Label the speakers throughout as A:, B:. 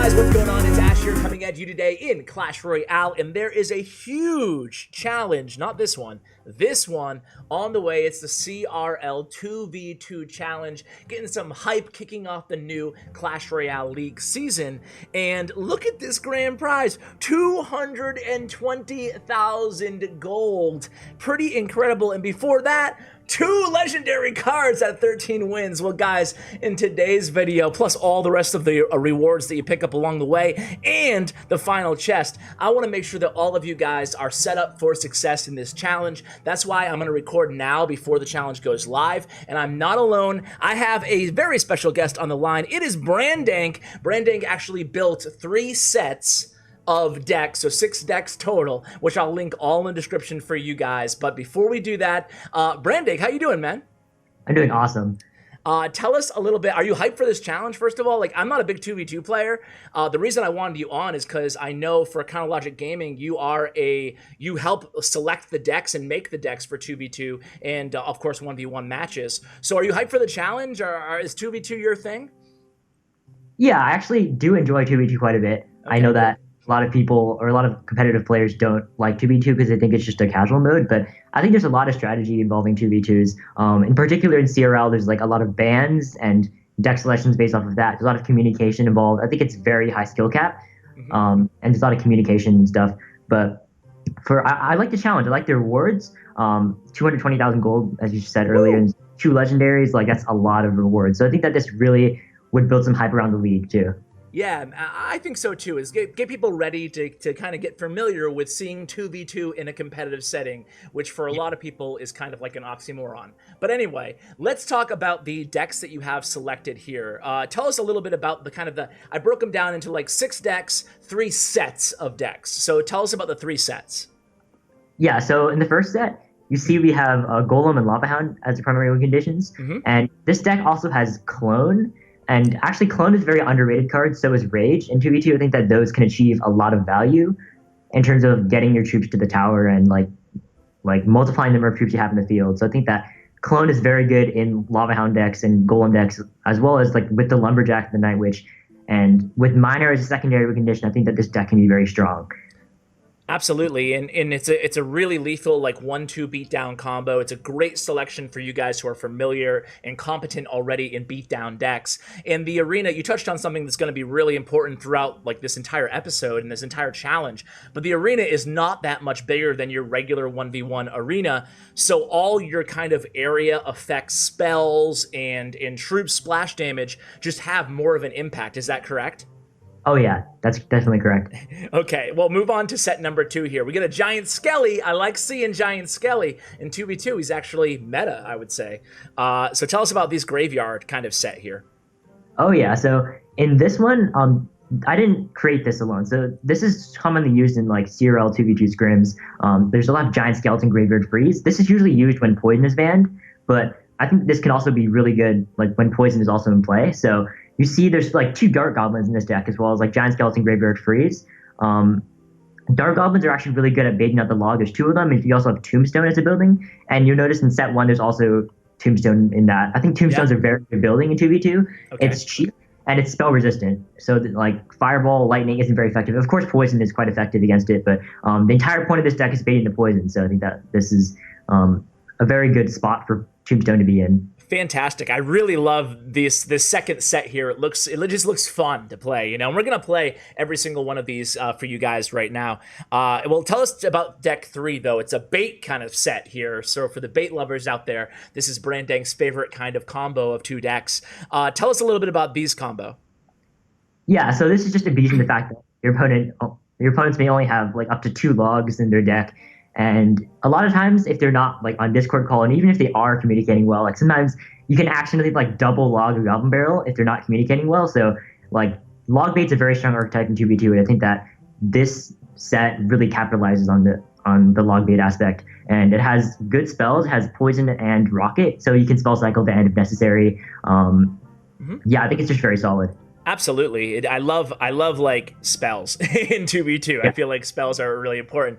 A: guys, what's going on? It's Ash here coming at you today in Clash Royale, and there is a huge challenge, not this one on the way. It's the CRL 2v2 challenge, getting some hype, kicking off the new Clash Royale League season. And look at this grand prize, 220,000 gold. Pretty incredible. And before that, 2 legendary cards at 13 wins. Well, guys, in today's video, plus all the rest of the rewards that you pick up along the way, and the final chest, I want to make sure that all of you guys are set up for success in this challenge. That's why I'm going to record now before the challenge goes live, and I'm not alone. I have a very special guest on the line. It is Brandank. Brandank actually built 3 sets of decks, so 6 decks total, which I'll link all in the description for you guys. But before we do that, Brandank, how you doing, man?
B: I'm doing awesome.
A: Tell us a little bit, are you hyped for this challenge, first of all? Like, I'm not a big 2v2 player. The reason I wanted you on is because I know for Counterlogic Gaming, you help select the decks and make the decks for 2v2 and, of course, 1v1 matches. So are you hyped for the challenge, or is 2v2 your thing?
B: Yeah, I actually do enjoy 2v2 quite a bit. Okay. I know that a lot of people or a lot of competitive players don't like 2v2 because they think it's just a casual mode, but I think there's a lot of strategy involving 2v2s. In particular in CRL, there's like a lot of bans and deck selections based off of that. There's a lot of communication involved. I think it's very high skill cap, and there's a lot of communication and stuff. But I like the challenge. I like the rewards. 220,000 gold, as you said earlier, and 2 legendaries. Like, that's a lot of rewards. So I think that this really would build some hype around the league too.
A: Yeah, I think so too, is get people ready to kind of get familiar with seeing 2v2 in a competitive setting, which for a lot of people is kind of like an oxymoron. But anyway, let's talk about the decks that you have selected here. Tell us a little bit about I broke them down into like 6 decks, 3 sets of decks. So tell us about the 3 sets.
B: Yeah, so in the first set, you see we have Golem and Lava Hound as the primary win conditions, and this deck also has Clone. And actually, Clone is a very underrated card, so is Rage. In 2v2, I think that those can achieve a lot of value in terms of getting your troops to the tower and like multiplying the number of troops you have in the field. So I think that Clone is very good in Lava Hound decks and Golem decks, as well as like with the Lumberjack and the Night Witch. And with Miner as a secondary condition, I think that this deck can be very strong.
A: Absolutely, and it's a really lethal like 1-2 beatdown combo. It's a great selection for you guys who are familiar and competent already in beatdown decks. In the arena, you touched on something that's going to be really important throughout like this entire episode and this entire challenge. But the arena is not that much bigger than your regular 1v1 arena, so all your kind of area effects, spells, and troop splash damage just have more of an impact. Is that correct?
B: Oh yeah, that's definitely correct.
A: Okay, well, move on to set number 2 here. We get a Giant Skelly. I like seeing Giant Skelly. In 2v2, he's actually meta, I would say. So tell us about this graveyard kind of set here.
B: Oh yeah, so in this one, I didn't create this alone. So this is commonly used in like CRL 2v2 scrims. There's a lot of Giant Skeleton Graveyard Freeze. This is usually used when Poison is banned, but I think this can also be really good like when Poison is also in play. So you see there's like 2 Dark Goblins in this deck, as well as like Giant Skeleton Graveyard Freeze. Dark Goblins are actually really good at baiting out the log. There's 2 of them, and you also have Tombstone as a building. And you'll notice in set 1 there's also Tombstone in that. I think Tombstones are very good building in 2v2. Okay. It's cheap, and it's spell resistant. So that, like, Fireball, Lightning isn't very effective. Of course, Poison is quite effective against it, but the entire point of this deck is baiting the Poison. So I think that this is a very good spot for Tombstone to be in.
A: Fantastic. I really love this second set here. It just looks fun to play, you know, and we're going to play every single one of these for you guys right now. Well, tell us about deck 3, though. It's a bait kind of set here. So for the bait lovers out there, this is Brandank's favorite kind of combo of 2 decks. Tell us a little bit about these combo.
B: Yeah, so this is just a beast in the fact that your opponents may only have like up to 2 logs in their deck. And a lot of times, if they're not like on Discord call, and even if they are communicating well, like sometimes you can accidentally like double log a Goblin Barrel if they're not communicating well. So like log bait's a very strong archetype in 2v2, and I think that this set really capitalizes on the log bait aspect. And it has good spells, it has Poison and Rocket, so you can spell cycle the end if necessary. Yeah, I think it's just very solid.
A: Absolutely. I love like spells in 2v2.
B: Yeah.
A: I feel like spells are really important.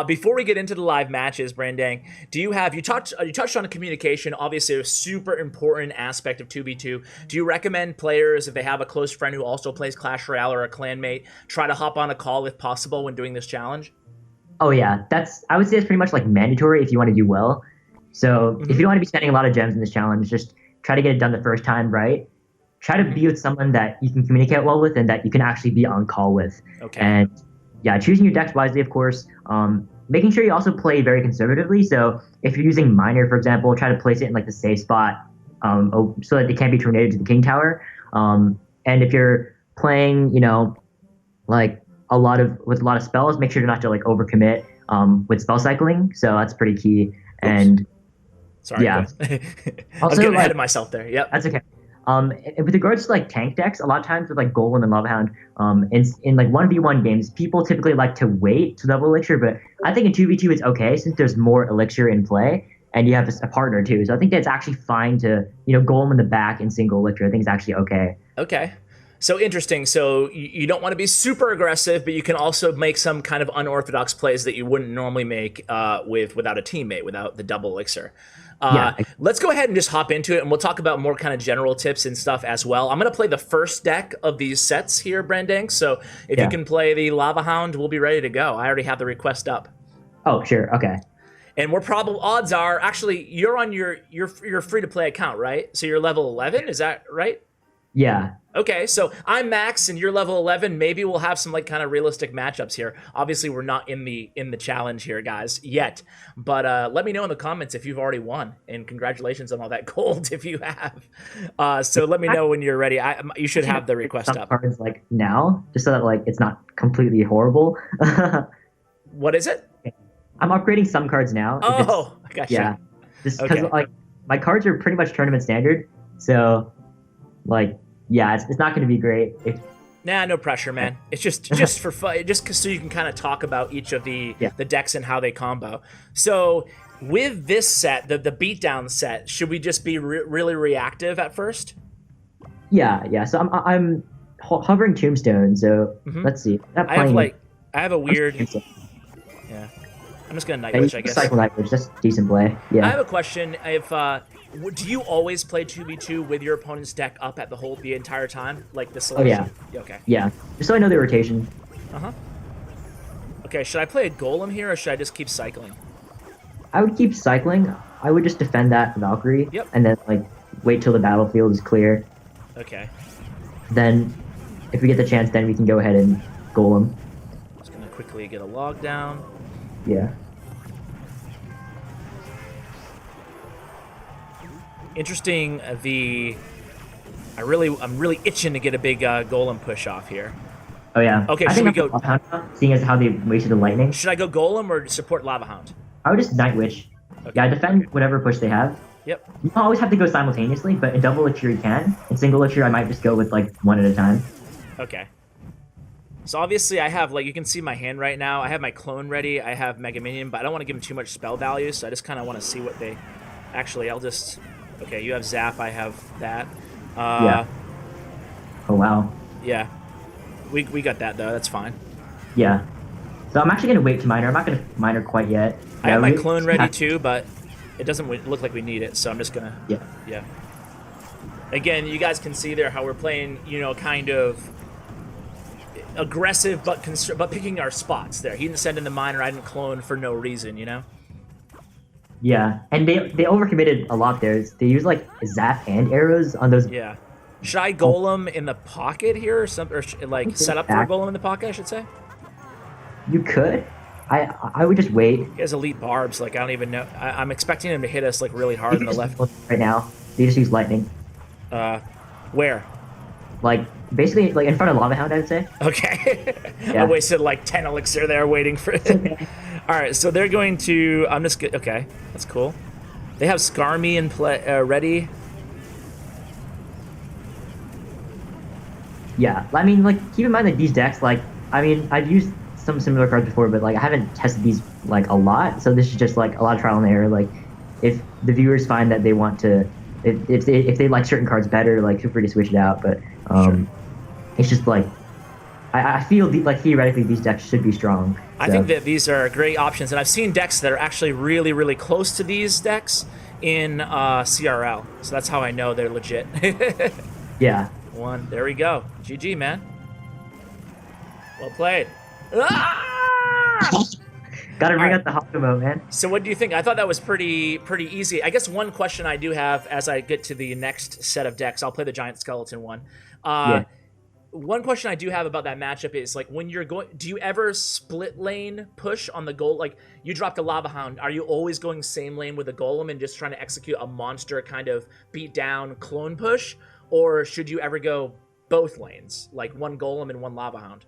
A: Before we get into the live matches, Brandank, you touched on communication, obviously a super important aspect of 2v2. Do you recommend players, if they have a close friend who also plays Clash Royale or a clanmate, try to hop on a call if possible when doing this challenge?
B: Oh yeah, I would say it's pretty much like mandatory if you want to do well. So if you don't want to be spending a lot of gems in this challenge, just try to get it done the first time right. Try to be with someone that you can communicate well with and that you can actually be on call with.
A: Okay.
B: And yeah, choosing your decks wisely, of course. Making sure you also play very conservatively. So if you're using Miner, for example, try to place it in like the safe spot so that it can't be tornadoed to the King Tower. And if you're playing, like with a lot of spells, make sure not to like overcommit with spell cycling. So that's pretty key.
A: Oops.
B: And
A: sorry,
B: yeah.
A: I was getting ahead of myself there. Yep.
B: That's okay. With regards to like tank decks, a lot of times with like Golem and Lava Hound, in like 1v1 games, people typically like to wait to double elixir, but I think in 2v2 it's okay since there's more elixir in play and you have a partner too. So I think that's actually fine to, Golem in the back and single elixir. I think it's actually okay.
A: Okay. So interesting. So you don't want to be super aggressive, but you can also make some kind of unorthodox plays that you wouldn't normally make without a teammate, without the double elixir. Let's go ahead and just hop into it, and we'll talk about more kind of general tips and stuff as well. I'm going to play the first deck of these sets here, Brandank. So if you can play the Lava Hound, we'll be ready to go. I already have the request up.
B: Oh, sure. Okay.
A: And we're probably odds are actually you're on your free to play account, right? So you're level 11, is that right?
B: Yeah.
A: Okay, so I'm Max and you're level 11. Maybe we'll have some like kind of realistic matchups here. Obviously, we're not in the challenge here, guys, yet. But let me know in the comments if you've already won, and congratulations on all that gold if you have. So let me know when you're ready. You should have the request
B: some
A: up.
B: Cards like now, just so that like it's not completely horrible.
A: What is it?
B: I'm upgrading some cards now.
A: Oh, I gotcha.
B: Yeah, just because like my cards are pretty much tournament standard, so like. Yeah, it's not going to be great.
A: Nah, no pressure, man. It's just for fun, just so you can kind of talk about each of the decks and how they combo. So with this set, the beatdown set, should we just be really reactive at first?
B: Yeah. So I'm hovering Tombstone. So let's see.
A: I have a weird. Yeah, I'm just gonna Night Witch, I guess.
B: Cycle Night Witch, that's decent play. Yeah.
A: I have a question. If do you always play 2v2 with your opponent's deck up at the entire time, like the selection?
B: Oh yeah.
A: Okay.
B: Yeah, just so I know the rotation.
A: Okay, should I play a Golem here, or should I just keep cycling?
B: I would keep cycling. I would just defend that Valkyrie.
A: Yep.
B: And then like wait till the battlefield is clear.
A: Okay.
B: Then, if we get the chance, then we can go ahead and Golem.
A: Just gonna quickly get a log down.
B: Yeah.
A: Interesting. I'm really itching to get a big Golem push off here.
B: Oh yeah.
A: Okay,
B: I
A: should we
B: think
A: go?
B: Seeing as how they wasted the lightning.
A: Should I go Golem or support Lava Hound?
B: I would just Night Witch.
A: Okay.
B: Yeah, defend whatever push they have.
A: Yep.
B: You don't always have to go simultaneously, but in double elixir you can. In single elixir, I might just go with like one at a time.
A: Okay. So obviously I have, like, you can see my hand right now. I have my clone ready. I have Mega Minion, but I don't want to give them too much spell value, so I just kind of want to see what they... Actually, I'll just... Okay, you have Zap, I have that.
B: Yeah. Oh, wow.
A: Yeah. We got that, though. That's fine.
B: Yeah. So I'm actually going to wait to miner. I'm not going to miner quite yet.
A: I have my clone ready, too, but it doesn't look like we need it, so I'm just going to... Yeah. Again, you guys can see there how we're playing, you know, kind of... aggressive, but picking our spots there. He didn't send in the miner, I didn't clone for no reason, you know?
B: Yeah, and they overcommitted a lot there. They use like zap and arrows on those.
A: Yeah. Should I golem in the pocket here, or something, or like set up for a golem in the pocket? I should say.
B: You could. I would just wait.
A: He has elite barbs. Like I don't even know. I'm expecting him to hit us like really hard on the left.
B: Right now, they just use lightning.
A: Where?
B: Like basically, like in front of Lava Hound, I'd say.
A: Okay.
B: Yeah.
A: I wasted like 10 elixir there waiting for it.
B: Okay.
A: All right, so they're going to. I'm just okay. That's cool. They have Skarmy in play ready.
B: Yeah, I mean, like keep in mind that these decks, like, I mean, I've used some similar cards before, but like I haven't tested these like a lot, so this is just like a lot of trial and error. Like, if the viewers find that they want to, if they like certain cards better, like feel free to switch it out. But
A: Sure.
B: It's just like I feel like theoretically these decks should be strong.
A: I think that these are great options, and I've seen decks that are actually really, really close to these decks in CRL. So that's how I know they're legit.
B: Yeah.
A: One. There we go. GG, man. Well played. Ah!
B: Gotta bring out the Hakumo, man.
A: So what do you think? I thought that was pretty easy. I guess one question I do have as I get to the next set of decks, I'll play the Giant Skeleton one.
B: Yeah.
A: One question I do have about that matchup is, like, when you're going, do you ever split lane push on the goal? Like, you dropped a Lava Hound. Are you always going same lane with a Golem and just trying to execute a monster kind of beat down clone push? Or should you ever go both lanes, like one Golem and one Lava Hound?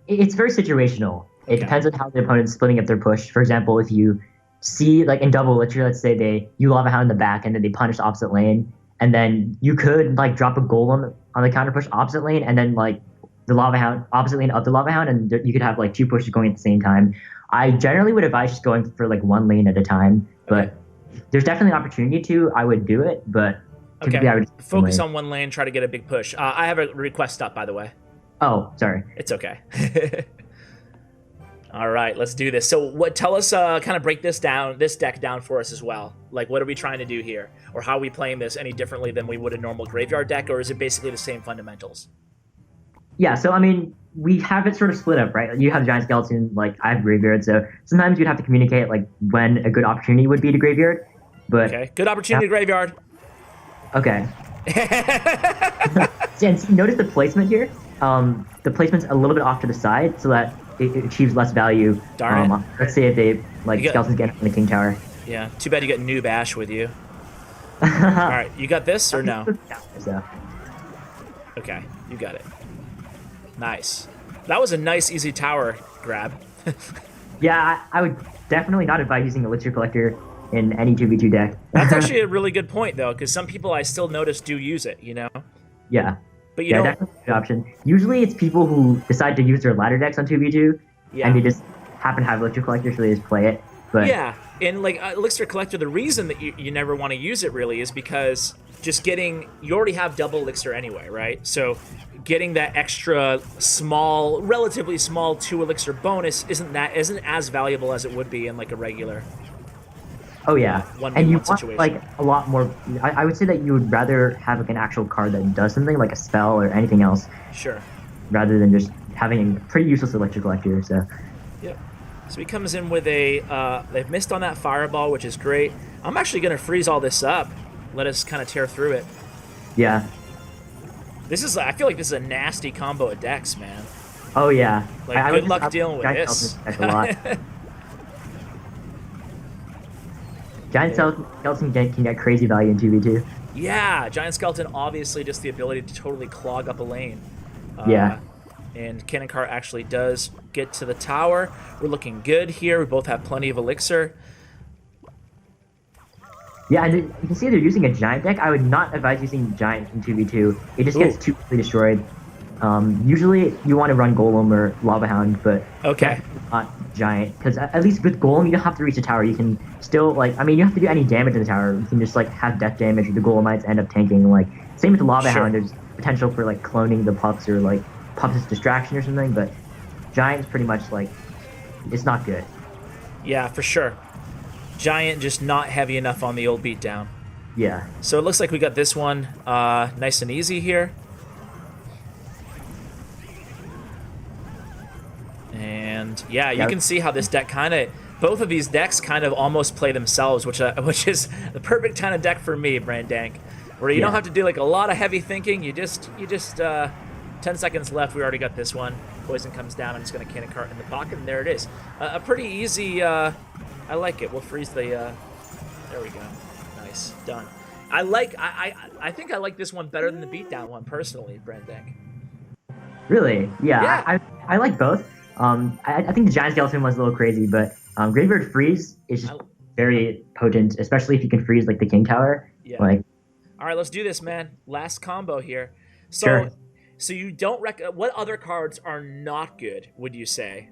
B: It's very situational. It depends on how the opponent's splitting up their push. For example, if you see, like in double, let's say you Lava Hound in the back and then they punish the opposite lane, and then you could like drop a Golem on the counter push opposite lane, and then like the Lava Hound opposite lane up the Lava Hound, and you could have like two pushes going at the same time. I generally would advise just going for like one lane at a time, but there's definitely an opportunity to. I would do it, but typically I would
A: focus on one lane, try to get a big push. I have a request up, by the way.
B: Oh, sorry.
A: It's okay. All right, let's do this. So tell us, kind of break this deck down for us as well. Like, what are we trying to do here? Or how are we playing this any differently than we would a normal graveyard deck? Or is it basically the same fundamentals?
B: Yeah, so I mean, we have it sort of split up, right? You have Giant Skeleton, like I have Graveyard, so sometimes you'd have to communicate like when a good opportunity would be to Graveyard. But
A: okay, good opportunity to Graveyard.
B: Okay. And notice the placement here. The placement's a little bit off to the side so that it achieves less value.
A: Darn it.
B: Let's say if they skeletons get from the King Tower.
A: Yeah, too bad you got Noob Ash with you. All right, you got this or no? Okay, you got it. Nice. That was a nice, easy tower grab.
B: Yeah, I would definitely not advise using Elixir Collector in any 2v2 deck.
A: That's actually a really good point, though, because some people I still notice do use it, you know?
B: Yeah.
A: But you don't...
B: definitely a good option. Usually it's people who decide to use their ladder decks on 2v2, and they just happen to have Elixir Collector, so they just play it. But
A: yeah, and like Elixir Collector, the reason that you never want to use it really is because just getting... You already have double Elixir anyway, right? So getting that extra small, relatively small 2 Elixir bonus isn't as valuable as it would be in like a regular...
B: Oh yeah, and you want
A: situation.
B: like a lot more. I would say that you would rather have like an actual card that does something like a spell or anything else.
A: Sure.
B: Rather than just having a pretty useless Elixir Collector. So.
A: Yep. So he comes in with a. They've missed on that Fireball, which is great. I'm actually gonna freeze all this up. Let us kind of tear through it.
B: Yeah.
A: This is. I feel like this is a nasty combo of decks, man.
B: Oh yeah.
A: Like good luck dealing with this.
B: A lot. Giant Skeleton can get crazy value in 2v2.
A: Yeah, Giant Skeleton, obviously just the ability to totally clog up a lane.
B: Yeah.
A: And Cannon Cart actually does get to the tower. We're looking good here. We both have plenty of Elixir.
B: Yeah, and you can see they're using a Giant deck. I would not advise using Giant in 2v2. It just gets too quickly destroyed. Usually you want to run Golem or Lava Hound, but not Giant, because at least with Golem you don't have to reach the tower. You can still you don't have to do any damage to the tower. You can just like have death damage. The Golemites end up tanking. Like same with the Lava Hound. There's potential for like cloning the pups or like pups' distraction or something, but Giant's pretty much like it's not good.
A: Yeah, for sure. Giant just not heavy enough on the old beatdown.
B: Yeah.
A: So it looks like we got this one nice and easy here. And yeah, you can see how this deck both of these decks kind of almost play themselves, which is the perfect kind of deck for me, Brandank, where you don't have to do like a lot of heavy thinking. You just 10 seconds left. We already got this one. Poison comes down. I'm just gonna Cannon Cart in the pocket, and there it is. A pretty easy. I like it. We'll freeze the. There we go. Nice, done. I think I like this one better than the beatdown one personally, Brandank.
B: Really? Yeah. I like both. I think the Giant Skeleton one's a little crazy, but Graveyard Freeze is just very potent, especially if you can freeze like the King Tower.
A: Yeah.
B: Like,
A: all right, let's do this, man. Last combo here. So you don't what other cards are not good, would you say?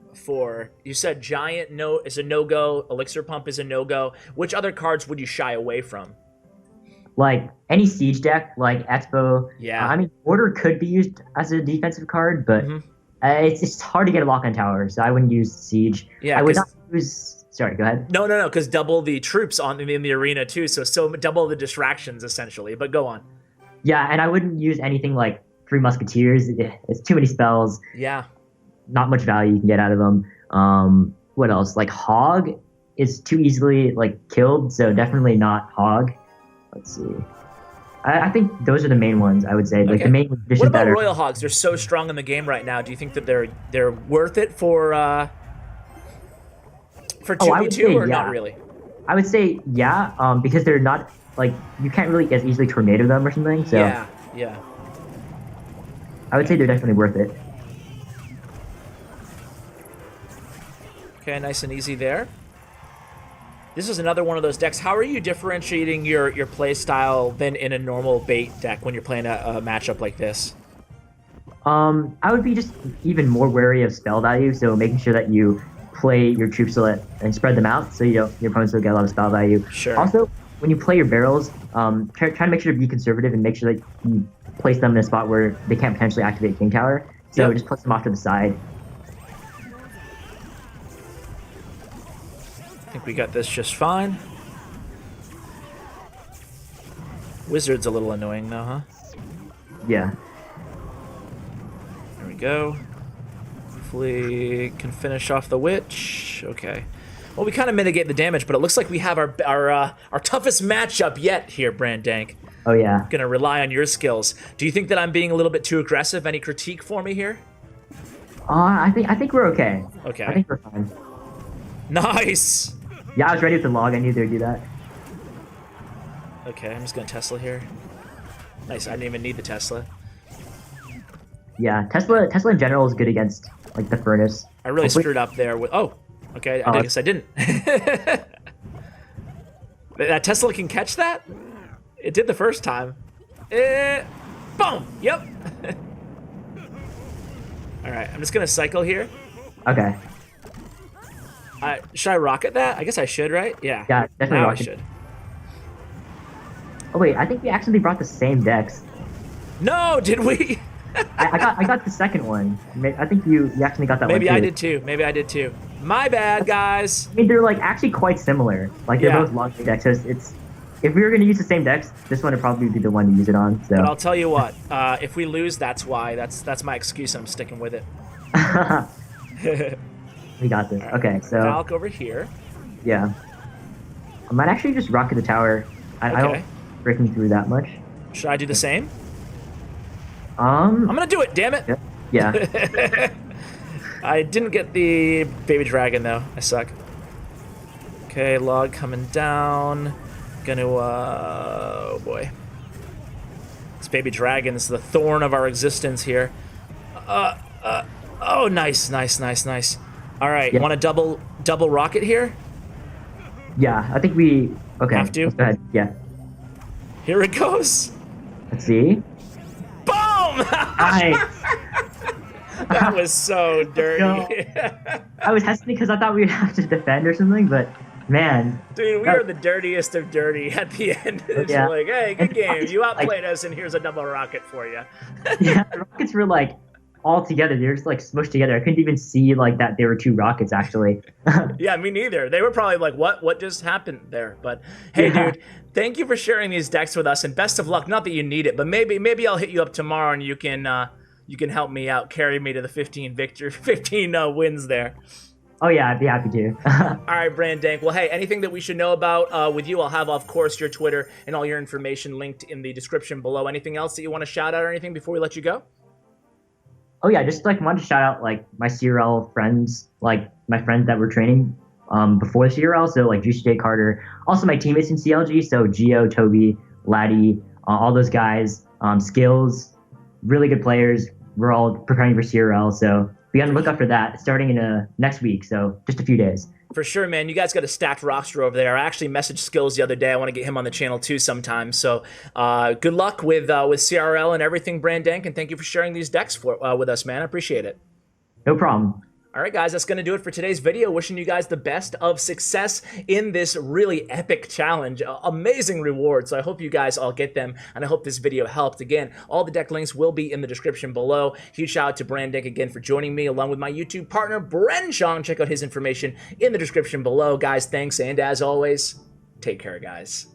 A: You said Giant is a no-go, Elixir Pump is a no-go. Which other cards would you shy away from?
B: like any siege deck, like Expo.
A: Yeah.
B: I mean, Order could be used as a defensive card, but it's hard to get a lock on tower, so I wouldn't use siege.
A: Yeah,
B: I would not use. Sorry, go ahead.
A: No, because double the troops in the arena too, so double the distractions essentially. But go on.
B: Yeah, and I wouldn't use anything like Three Musketeers. It's too many spells.
A: Yeah. Not
B: much value you can get out of them. What else? Like Hog is too easily like killed, so definitely not Hog. Let's see. I think those are the main ones. I would say like the main addition.
A: What about Royal Hogs? They're so strong in the game right now. Do you think that they're worth it for 2v2 or not really?
B: I would say yeah, because they're not like you can't really as easily tornado them or something. So
A: yeah.
B: I would say they're definitely worth it.
A: Okay, nice and easy there. This is another one of those decks. How are you differentiating your play style than in a normal bait deck when you're playing a matchup like this?
B: I would be just even more wary of spell value, so making sure that you play your troops and spread them out so your opponents will get a lot of spell value.
A: Sure.
B: Also, when you play your barrels, try to make sure to be conservative and make sure that you place them in a spot where they can't potentially activate King Tower. So just place them off to the side.
A: I think we got this just fine. Wizard's a little annoying though, huh?
B: Yeah.
A: There we go. Hopefully can finish off the witch. Okay. Well, we kind of mitigate the damage, but it looks like we have our toughest matchup yet here, Brandank.
B: Oh yeah.
A: Gonna rely on your skills. Do you think that I'm being a little bit too aggressive? Any critique for me here?
B: I think we're okay.
A: Okay.
B: I think we're fine.
A: Nice.
B: Yeah, I was ready with the log. I knew they would do that.
A: Okay, I'm just gonna Tesla here. Nice. I didn't even need the Tesla.
B: Yeah, Tesla in general is good against like the furnace.
A: I really screwed up there with. Oh, okay. I guess I didn't. That Tesla can catch that? It did the first time. Boom. Yep. All right. I'm just gonna cycle here.
B: Okay.
A: Should I rocket that? I guess I should, right? Yeah.
B: Yeah, definitely.
A: Now
B: rocket.
A: I should.
B: Oh wait, I think we actually brought the same decks.
A: No, did we?
B: I got the second one. I think you actually got that
A: Maybe
B: one too.
A: I did too. Maybe I did too. My bad, guys.
B: I mean, they're like actually quite similar. Like they're both long decks. So it's if we were gonna use the same decks, this one would probably be the one to use it on. So.
A: But I'll tell you what. If we lose, that's why. That's my excuse. And I'm sticking with it.
B: We got this.
A: Right.
B: Okay, so
A: Valk over here.
B: Yeah. I might actually just rocket the tower. I don't breaking through that much.
A: Should I do the same?
B: I'm
A: gonna do it. Damn it.
B: Yeah.
A: I didn't get the baby dragon though. I suck. Okay, log coming down. Gonna oh boy. This baby dragon's the thorn of our existence here. Oh, nice. All right, want to double rocket here?
B: Yeah, I think we
A: have to.
B: Let's go ahead. Yeah.
A: Here it goes.
B: Let's see.
A: Boom!
B: Nice.
A: That was so dirty.
B: No. I was hesitant because I thought we'd have to defend or something, but man.
A: Dude, we are the dirtiest of dirty at the end. It's like, hey, good game. You outplayed us, and here's a double rocket for you.
B: Yeah, the rockets were like all together. They were just like smushed together. I couldn't even see like that there were two rockets actually.
A: Yeah, me neither. They were probably like, what just happened there? But hey, dude, thank you for sharing these decks with us, and best of luck. Not that you need it, but maybe I'll hit you up tomorrow, and you can help me out, carry me to the 15 wins there.
B: Oh yeah, I'd be happy to.
A: All right, Brandank. Well, hey, anything that we should know about with you, I'll have, of course, your Twitter and all your information linked in the description below. Anything else that you want to shout out or anything before we let you go?
B: Oh yeah, just like wanted to shout out like my CRL friends, like my friends that were training before CRL, so like Juicy J Carter, also my teammates in CLG, so Gio, Toby, Laddie, all those guys, Skills, really good players. We're all preparing for CRL, so be on the lookout for that starting in next week, so just a few days.
A: For sure, man. You guys got a stacked roster over there. I actually messaged Skills the other day. I want to get him on the channel too sometime. So good luck with CRL and everything, Brandank, and thank you for sharing these decks with us, man. I appreciate it.
B: No problem.
A: All right, guys, that's going to do it for today's video. Wishing you guys the best of success in this really epic challenge. Amazing rewards, so I hope you guys all get them, and I hope this video helped. Again, all the deck links will be in the description below. Huge shout out to Brandank again for joining me, along with my YouTube partner, Bren Chong. Check out his information in the description below. Guys, thanks, and as always, take care, guys.